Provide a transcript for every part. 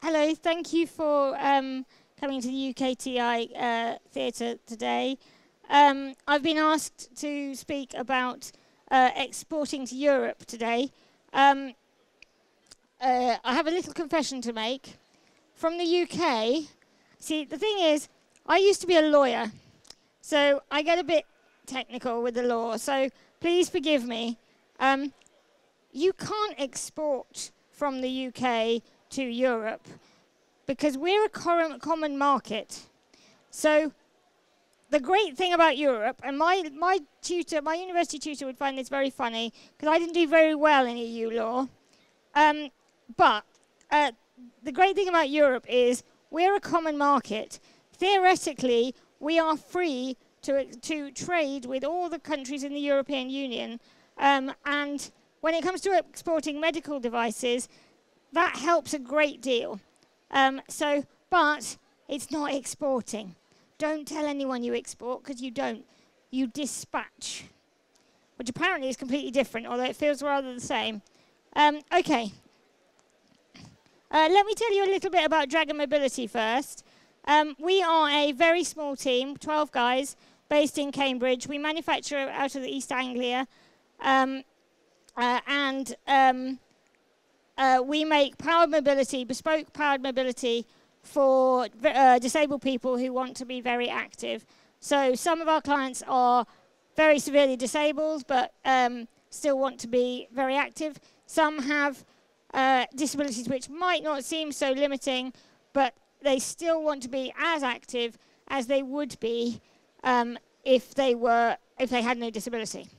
Hello, thank you for coming to the UKTI theatre today. I've been asked to speak about exporting to Europe today. I have a little confession to make. From the UK, see, the thing is, I used to be a lawyer, so I get a bit technical with the law, so please forgive me. You can't export from the UK to Europe because we're a common market. So the great thing about Europe, and my university tutor would find this very funny because I didn't do very well in EU law, but the great thing about Europe is we're a common market. Theoretically, we are free to trade with all the countries in the European Union, and when it comes to exporting medical devices, that helps a great deal. But it's not exporting. Don't tell anyone you export, because you don't. You dispatch, which apparently is completely different, although it feels rather the same. Okay. Let me tell you a little bit about Dragon Mobility first. We are a very small team, 12 guys, based in Cambridge. We manufacture out of the East Anglia, we make powered mobility, bespoke powered mobility for disabled people who want to be very active. So some of our clients are very severely disabled but still want to be very active. Some have disabilities which might not seem so limiting, but they still want to be as active as they would be if they had no disability.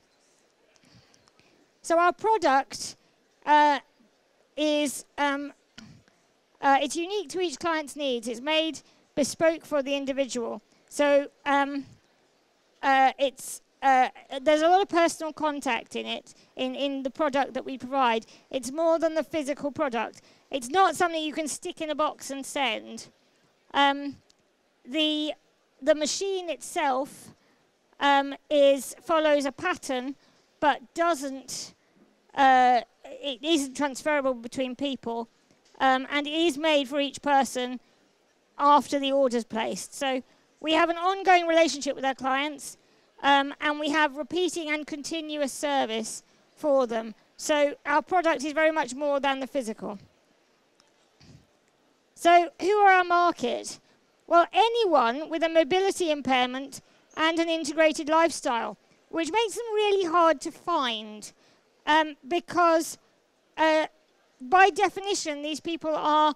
So our product is it's unique to each client's needs. It's made bespoke for the individual. So there's a lot of personal contact in it, in the product that we provide. It's more than the physical product. It's not something you can stick in a box and send. The machine itself follows a pattern, but it isn't transferable between people, and it is made for each person after the order's placed. So we have an ongoing relationship with our clients, and we have repeating and continuous service for them. So our product is very much more than the physical. So who are our market? Well, anyone with a mobility impairment and an integrated lifestyle, which makes them really hard to find. Because by definition, these people are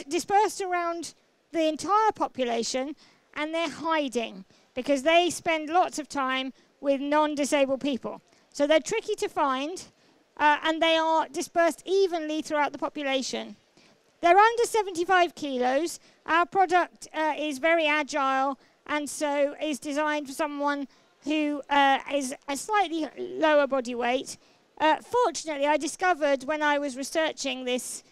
dispersed around the entire population, and they're hiding because they spend lots of time with non-disabled people. So they're tricky to find, and they are dispersed evenly throughout the population. They're under 75 kilos. Our product is very agile, and so is designed for someone who is a slightly lower body weight. Fortunately, I discovered when I was researching these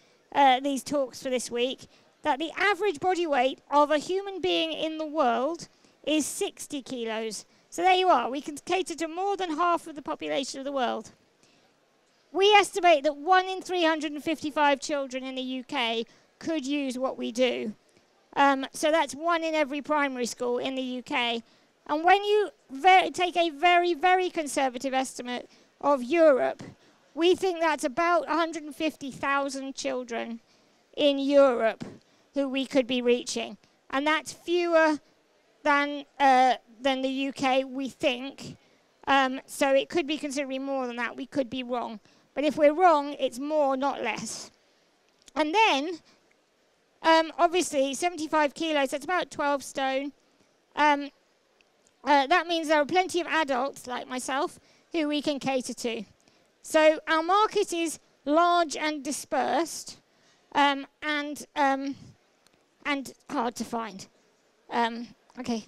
talks for this week that the average body weight of a human being in the world is 60 kilos. So there you are. We can cater to more than half of the population of the world. We estimate that 1 in 355 children in the UK could use what we do. So that's 1 in every primary school in the UK. And when you take a very, very conservative estimate of Europe, we think that's about 150,000 children in Europe who we could be reaching. And that's fewer than the UK, we think. So it could be considerably more than that. We could be wrong. But if we're wrong, it's more, not less. And then, obviously, 75 kilos, that's about 12 stone. That means there are plenty of adults like myself who we can cater to. So our market is large and dispersed, and hard to find. Okay.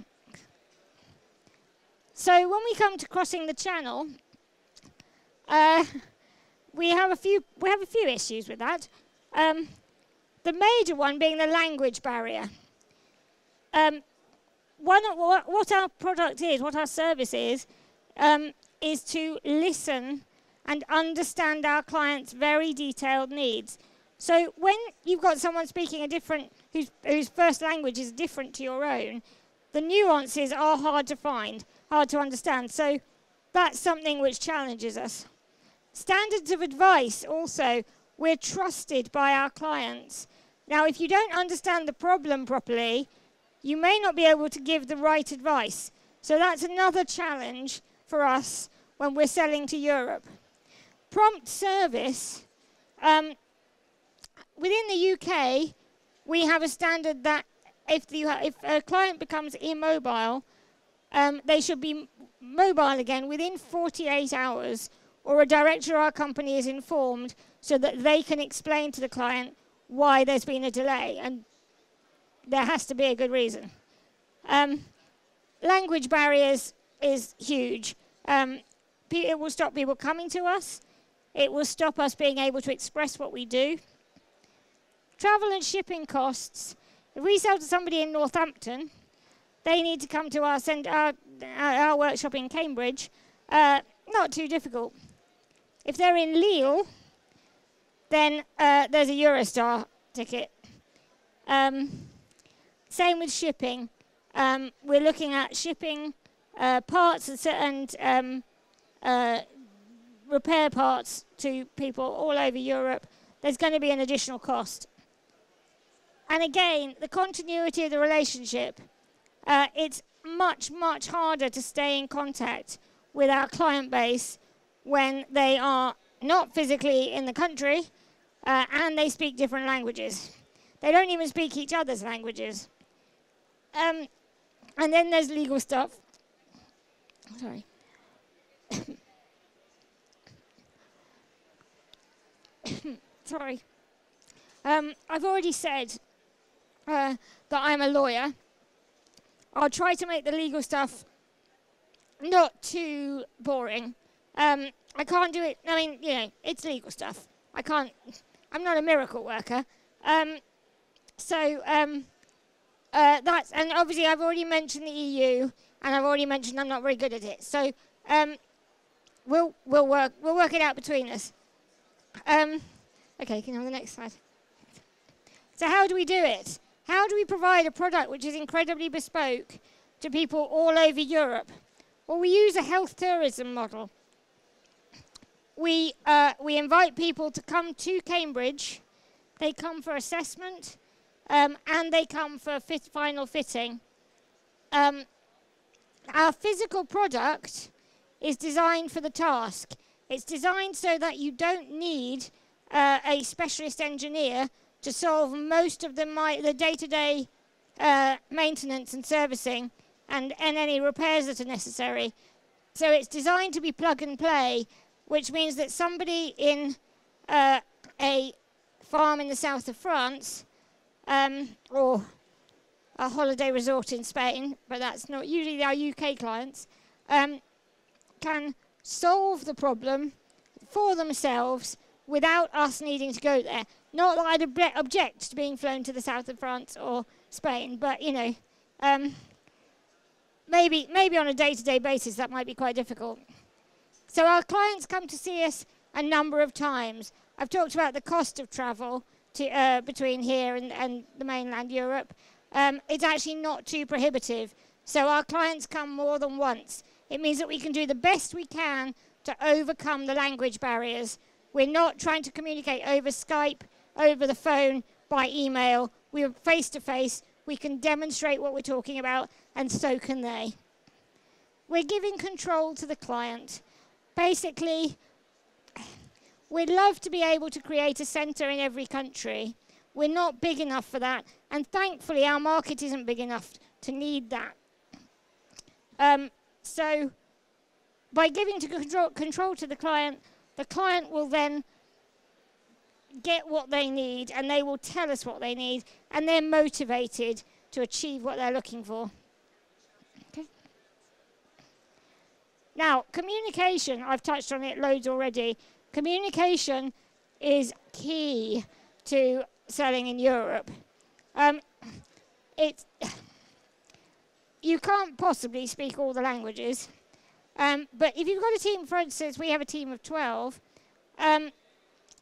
So when we come to crossing the channel, we have a few issues with that. The major one being the language barrier. What our product is, what our service is to listen and understand our clients' very detailed needs. So when you've got someone speaking a different, whose first language is different to your own, the nuances are hard to find, hard to understand. So that's something which challenges us. Standards of advice also, we're trusted by our clients. Now, if you don't understand the problem properly, you may not be able to give the right advice. So that's another challenge for us when we're selling to Europe. Prompt service. Within the UK, we have a standard that if a client becomes immobile, they should be mobile again within 48 hours, or a director of our company is informed so that they can explain to the client why there's been a delay, and there has to be a good reason. Language barriers is huge. It will stop people coming to us. It will stop us being able to express what we do. Travel and shipping costs. If we sell to somebody in Northampton, they need to come to us and our workshop in Cambridge. Not too difficult. If they're in Lille, then there's a Eurostar ticket. Same with shipping. We're looking at shipping parts and repair parts to people all over Europe. There's going to be an additional cost. And again, the continuity of the relationship. It's much, much harder to stay in contact with our client base when they are not physically in the country and they speak different languages. They don't even speak each other's languages. And then there's legal stuff. Sorry. Sorry. I've already said that I'm a lawyer. I'll try to make the legal stuff not too boring. I can't do it. I mean, you know, it's legal stuff. I'm not a miracle worker. That's, and obviously I've already mentioned the EU, and I've already mentioned I'm not very good at it. So we'll work it out between us. Okay, can you have the next slide? So how do we do it? How do we provide a product which is incredibly bespoke to people all over Europe? Well, we use a health tourism model. We invite people to come to Cambridge. They come for assessment, and they come for final fitting. Our physical product is designed for the task. It's designed so that you don't need a specialist engineer to solve most of the day-to-day maintenance and servicing and any repairs that are necessary. So it's designed to be plug and play, which means that somebody in a farm in the south of France or a holiday resort in Spain, but that's not usually our UK clients, can solve the problem for themselves without us needing to go there. Not that I'd object to being flown to the south of France or Spain, but, you know, maybe on a day-to-day basis that might be quite difficult. So our clients come to see us a number of times. I've talked about the cost of travel to, between here and the mainland Europe. It's actually not too prohibitive. So our clients come more than once. It means that we can do the best we can to overcome the language barriers. We're not trying to communicate over Skype, over the phone, by email. We're face-to-face. We can demonstrate what we're talking about, and so can they. We're giving control to the client. Basically, we'd love to be able to create a centre in every country. We're not big enough for that, and thankfully our market isn't big enough to need that. So by giving control to the client will then get what they need, and they will tell us what they need, and they're motivated to achieve what they're looking for. Okay. Now, communication, I've touched on it loads already. Communication is key to selling in Europe. You can't possibly speak all the languages, but if you've got a team, for instance, we have a team of 12,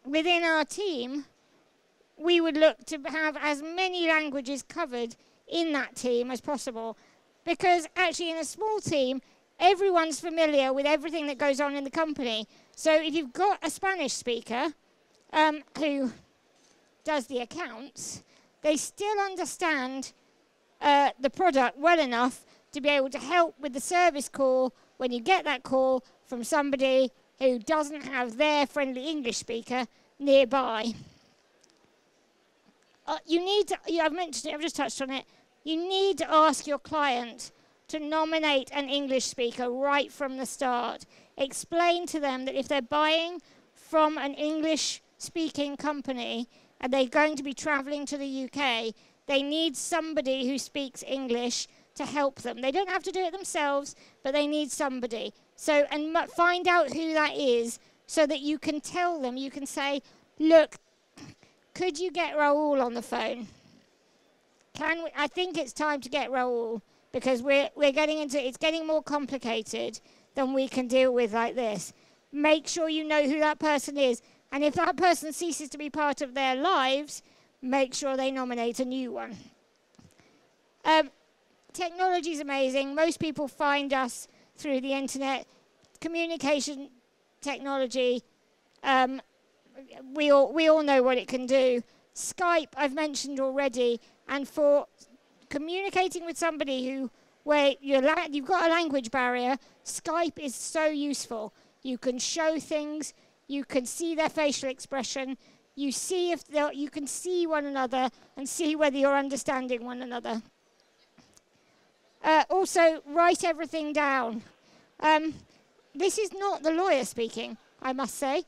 within our team, we would look to have as many languages covered in that team as possible. Because actually in a small team, everyone's familiar with everything that goes on in the company. So if you've got a Spanish speaker who does the accounts, they still understand the product well enough to be able to help with the service call when you get that call from somebody who doesn't have their friendly English speaker nearby. You need to, I've mentioned it, I've just touched on it, you need to ask your client to nominate an English speaker right from the start. Explain to them that if they're buying from an English-speaking company and they're going to be traveling to the UK, they need somebody who speaks English to help them. They don't have to do it themselves, but they need somebody. So, and find out who that is so that you can tell them, you can say, look, could you get Raoul on the phone? I think it's time to get Raoul, because we're getting into, it's getting more complicated than we can deal with like this. Make sure you know who that person is. And if that person ceases to be part of their lives, make sure they nominate a new one. Technology is amazing. Most people find us through the internet. Communication technology, we all know what it can do. Skype, I've mentioned already, and for communicating with somebody where you've got a language barrier, Skype is so useful. You can show things, you can see their facial expression, you can see one another and see whether you're understanding one another. Also, write everything down. This is not the lawyer speaking, I must say.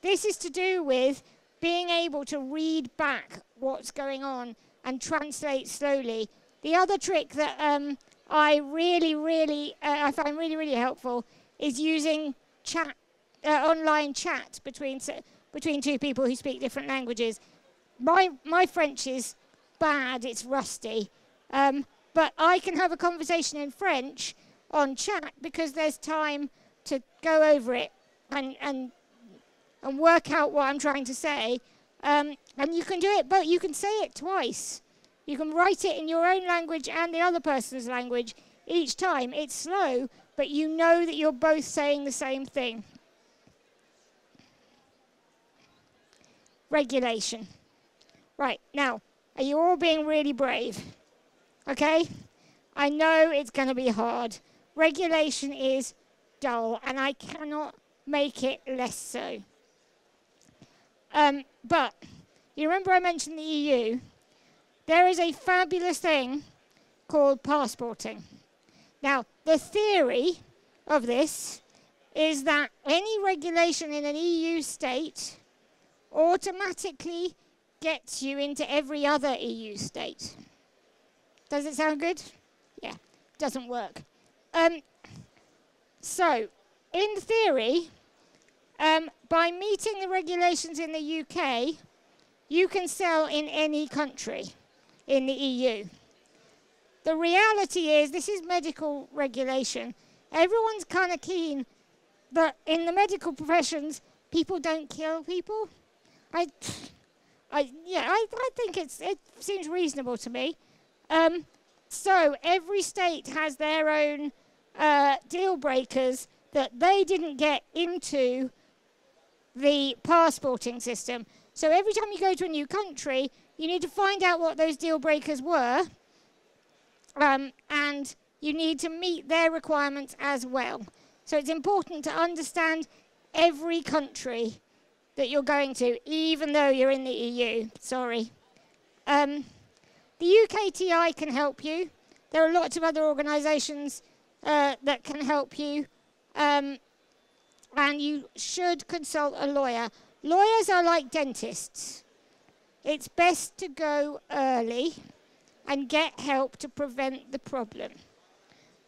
This is to do with being able to read back what's going on and translate slowly. The other trick that I find really helpful is using online chat between two people who speak different languages. My French is bad, it's rusty, but I can have a conversation in French on chat because there's time to go over it and work out what I'm trying to say. And you can do it, but you can say it twice. You can write it in your own language and the other person's language each time. It's slow, but you know that you're both saying the same thing. Regulation. Right, now, are you all being really brave? Okay? I know it's going to be hard. Regulation is dull, and I cannot make it less so. But you remember I mentioned the EU? There is a fabulous thing called passporting. Now, the theory of this is that any regulation in an EU state automatically gets you into every other EU state. Does it sound good? Yeah, doesn't work. So, in theory, by meeting the regulations in the UK, you can sell in any country in the EU. The reality is, this is medical regulation. Everyone's kind of keen that in the medical professions, people don't kill people. I think it seems reasonable to me. So every state has their own deal breakers that they didn't get into the passporting system. So every time you go to a new country, you need to find out what those deal breakers were, and you need to meet their requirements as well. So it's important to understand every country that you're going to, even though you're in the EU. Sorry. The UKTI can help you. There are lots of other organisations that can help you. And you should consult a lawyer. Lawyers are like dentists. It's best to go early and get help to prevent the problem.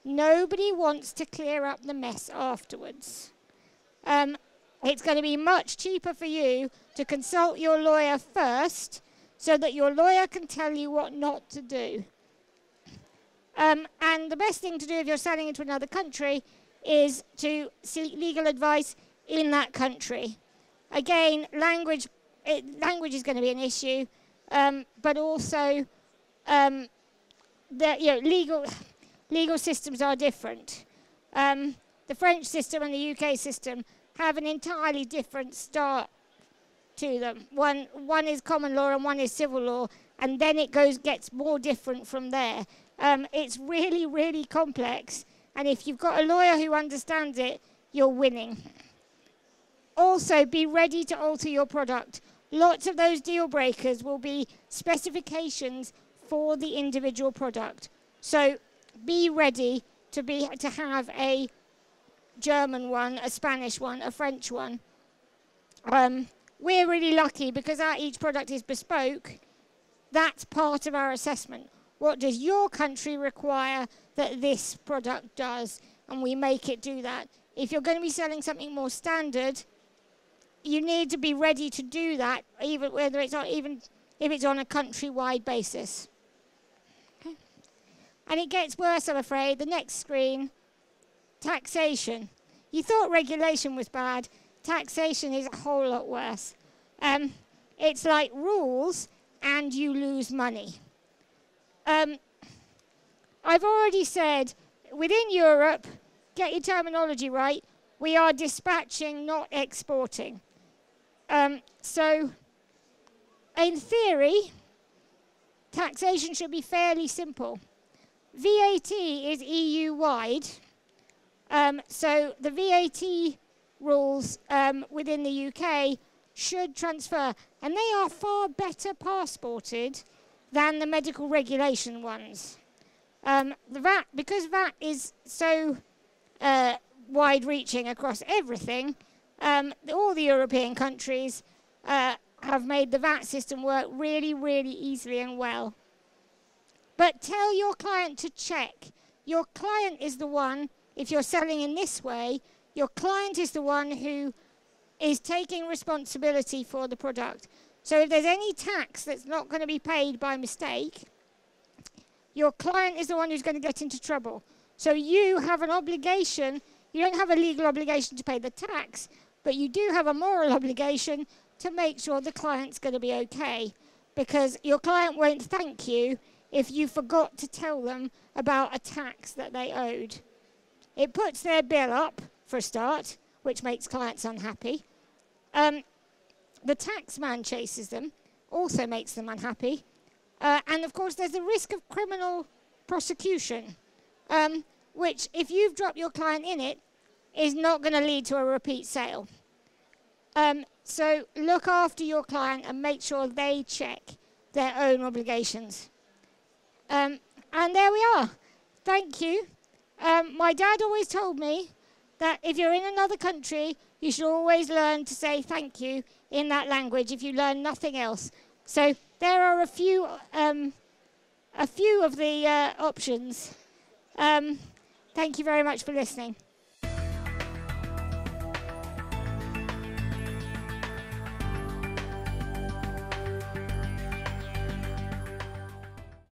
Nobody wants to clear up the mess afterwards. It's going to be much cheaper for you to consult your lawyer first so that your lawyer can tell you what not to do. And the best thing to do if you're selling into another country is to seek legal advice in that country. Again, language language is going to be an issue, but also legal systems are different. The French system and the UK system have an entirely different start to them. One is common law and one is civil law, and then it gets more different from there. It's really, really complex, and if you've got a lawyer who understands it, you're winning. Also, be ready to alter your product. Lots of those deal breakers will be specifications for the individual product. So be ready to have a German one, a Spanish one, a French one. We're really lucky because each product is bespoke. That's part of our assessment. What does your country require that this product does? And we make it do that. If you're going to be selling something more standard, you need to be ready to do that, even if it's on a countrywide basis. Okay. And it gets worse, I'm afraid. The next screen, taxation. You thought regulation was bad. Taxation is a whole lot worse. It's like rules and you lose money. I've already said, within Europe, get your terminology right, we are dispatching, not exporting. So, in theory, taxation should be fairly simple. VAT is EU-wide, so the VAT rules within the UK should transfer, and they are far better passported than the medical regulation ones. Because VAT is so wide-reaching across everything, all the European countries have made the VAT system work really, really easily and well. But tell your client to check. Your client is the one, if you're selling in this way, your client is the one who is taking responsibility for the product. So if there's any tax that's not going to be paid by mistake, your client is the one who's going to get into trouble. So you have an obligation. You don't have a legal obligation to pay the tax, but you do have a moral obligation to make sure the client's going to be okay, because your client won't thank you if you forgot to tell them about a tax that they owed. It puts their bill up, for a start, which makes clients unhappy. The tax man chases them, also makes them unhappy. And of course, there's the risk of criminal prosecution, which, if you've dropped your client in it, is not going to lead to a repeat sale. So look after your client and make sure they check their own obligations. And there we are. Thank you. My dad always told me that if you're in another country, you should always learn to say thank you in that language if you learn nothing else. So there are a few of the options. Thank you very much for listening.